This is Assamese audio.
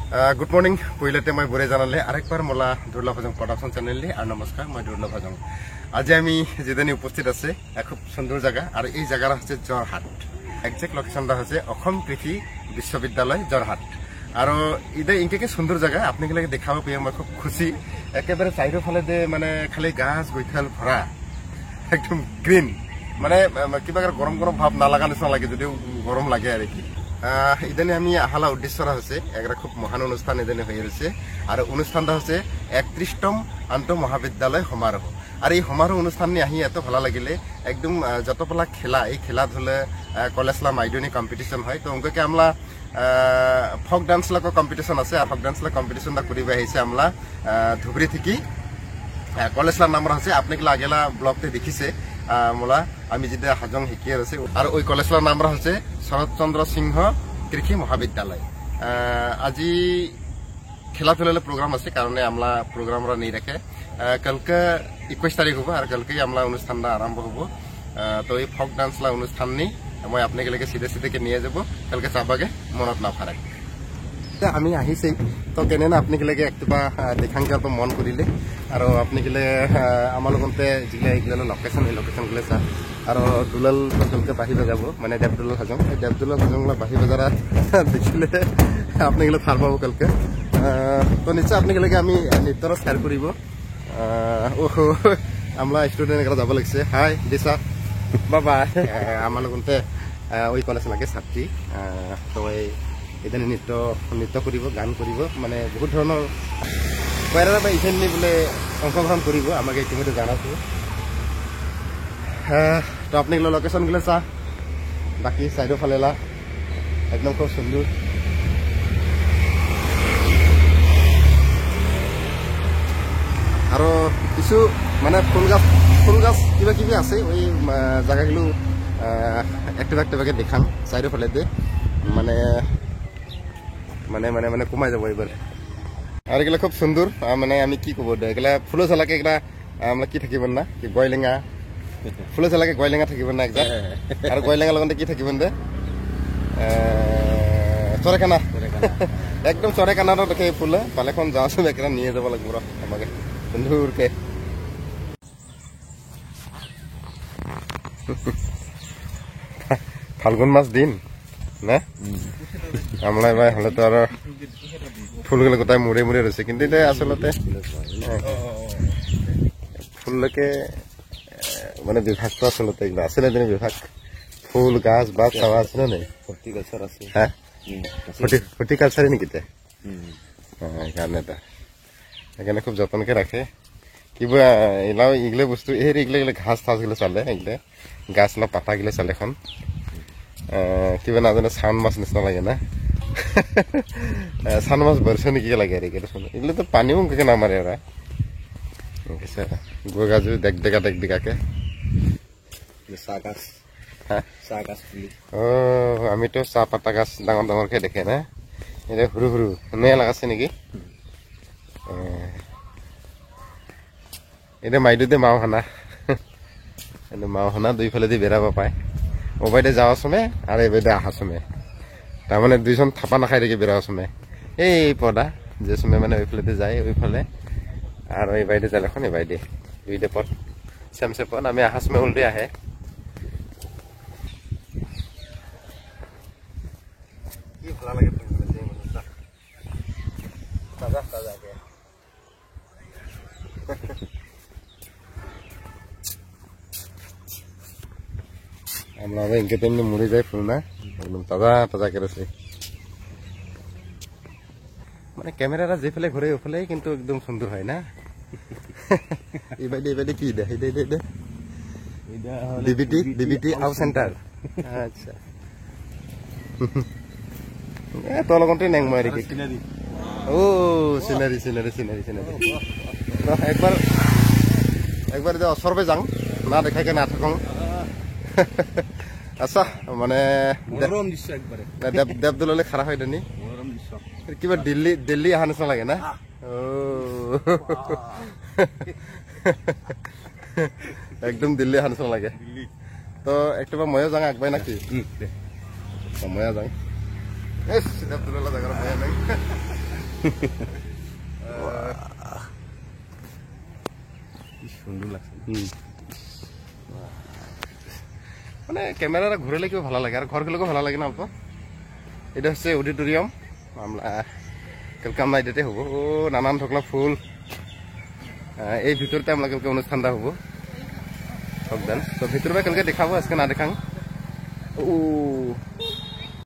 गुड मर्निंग पहिलते मैं बुरे जानाले आरेकबार मला दुर्लभ हजং प्रडक्शन चैनल और नमस्कार मैं दुर्लभ हजং आज आमी जेदानी उपस्थित আছে खूब सुंदर जगह और এই জায়গাটা হচ্ছে জরহাট एक्जेक्ट लोकेशनটা হচ্ছে অসম কৃষি বিশ্ববিদ্যালয় জরহাট और इधर इनके सुंदर जगह आपने के देखाब पे मैं खूब खुशी एकेबारे चारिओ फाले दे माने खाली गाछ गैखाल भरा एकदम ग्रीन माने किबा गरम गरम भाव नालागा निचिना लागे जदिও गरम लागे आरो कि इदानी आमी आहाला उद्देश्यरा हচ্ছে एगरा खूब महान अनुष्ठान इदानी হয়ে রয়েছে আর অনুষ্ঠানটা হচ্ছে 31তম আন্তঃ মহাবিদ্যালয় সমাৰোহ আৰ এই সমাৰোহ অনুষ্ঠানে আহি এত ভালো লাগিলে একদম যতপলা খেলা এই খেলা ধলে কলেজলা মাইডনি কম্পিটিশন হয় তো অঙ্ককে আমলা ফক ডান্স লা কম্পিটিশন আছে আর ফক ডান্স লা কম্পিটিশন দা করিবা হইছে আমলা ধুবরি থেকে কলেজলা নাম আছে আপনি কি আগেলা ব্লগতে দেখিছে মোলা আমি যেটা হাজং শিকিয়ে আছে আর ওই কলেজলার নাম হচ্ছে শরৎচন্দ্র সিংহ কৃষি মহাবিদ্যালয় আজি খেলাধুলা প্রোগ্রাম আছে কারণে আমরা প্রোগ্রামরা নেই রাখে কালকে 21 তারিখ হবো আর কালকে আমরা অনুষ্ঠানটা আরম্ভ হবো তো এই ফক ডান্সলা অনুষ্ঠান নেই মই আপনাকে সিধে সিধেকে নিয়ে যাব কালকে চাবাগে মনত নাফারে আমি আহিছেই তো কেনে না আপনাকে একটুবা দেখাংকে অল্প মন করিলে আর আপনাকে আমার লগতে যেগুলো এইগুলো লোকেশন এই লোকেশনগুলো চা আর দুলাল কালকে বাহিবে যাব মানে দেবদুলাল হাজং এই দেবদুলাল হাজংলা বাহিবে যারা দেখিলে আপনাকে থার পাবো কালকে তো নিশ্চয় আপনাকে আমি নৃত্যর শেয়ার করব আমরা স্টুডেন্ট এগুলো যাব লাগছে হাই দিশা বাবা আমার লগতে ওই কলেজ লাগে ছাত্রী তো এখানে নৃত্য করব গান করব মানে বহুত ধরনের বাইরে বা ইভেন্ট বলে অংশগ্রহণ করব আমাকে ইতিমধ্যে জানাছো তো আপনি লোকেশনগুলো চা বাকি সাইডও ফালেলা একদম খুব সুন্দর আর কিছু মানে ফুল গাছ কিবা কিবি আছে ওই জায়গাগুলো একটাকে দেখান সাইডও ফালে দে মানে মানে মানে মানে কমাই যাব এবার আর এগুলা খুব সুন্দর মানে আমি কি কব এগুলা ফুলো চালাকে এগুলা আমরা কি থাকিব না কি গয়লেঙা ফুলো চালাকে গয়লেঙা থাকিব না একজাক আর গয়লেঙা লগতে কি থাকিব দে চরেকানা একদম চরেকানার দেখে ফুলে পালেখন যাওয়াছে একটা নিয়ে যাব লাগব আমাকে সুন্দরকে ফাল্গুন মাস দিন না আমরা এবার হলে তো আর ফুলগুলো কোথায় মুড়ে মুড়ে রয়েছে কিন্তু এটা আসলে ফুলকে মানে বিভাগ তো আসলে এগুলো আছে না বিভাগ ফুল গাছ বাছ চাওয়া আছে না হর্টিকালচার আছে হ্যাঁ হর্টিকালচারই নাকি এখানে এখানে খুব যত্নকে রাখে কিবা এগুলো বস্তু এগুলো ঘাস থাসগুলো চালে এগুলো গাছ না পাতাগুলো চালে এখন কিবা নাজানে সাউন্ড মাছ নিচিনা লাগে না সাউন্ড মাছ ভরছে নাকি লাগে আর এগুলো তো পানিও অঙ্কে নামারে ওরা গোগাজু দেখ-দেখাকে ও আমি তো চাহ পাতা গাছ ডাঙর ডাঙরকে দেখে না এটা সৰু সৰু নয়া লাগাছে নাকি এটা মাইদুতে মাও হানা দুইফালে দি বেড়াব পায় ও বাইদে যাওয়া সময় আর এই বাইদে আহা সময় তার মানে দুইজন থাপা নাখাই রেখে বেড়াওয়া সময় এই পদা যে সময় মানে ওইফালেতে যায় ওইফালে আর ওই বাইদে যালে এখন এই বাইদে দুইটা পথ সেমসে পথ আমি আহা সময় উল্টে আহে কি ভালো লাগে তাজা তাজাকে আমরা ইনকে তেমনি মরে যায় ফুল না একদম তাজা তাজা করেছে মানে ক্যামেরাটা যে ফেলে ঘুরে ওফেলে কিন্তু একদম সুন্দর হয় না এবারে কি দে ডিবিটি আউট সেন্টার আচ্ছা তো লগতে নেং মারি কি ও সিনারি একবার যে অসরবে যাং না দেখাইকে না থাকং আচ্ছা মানে দেবদুলালে খারাপ হয় নি কিবা দিল্লী আহা নিচিনা লাগে না একদম দিল্লী আহা নিচিনা লাগে তো একটুবা ময়ো যাং আগবাই নাকি ময়া যাং দেবদুলালে জায়গা ময়া নাই কি সুন্দর লাগছে মানে ক্যামেরাটা ঘুরালে কেউ ভালো লাগে আর ঘরগুলোকেও ভালো লাগে না অল্প এটা হচ্ছে অডিটোরিয়াম আমরা কালকে আমরা এটাতে হবো ও নানান ধরনের ফুল এই ভিতরতে আমরা কালকে অনুষ্ঠানটা হবো সবদান তো ভিতরে কালকে দেখাবো আজকে না দেখাং ও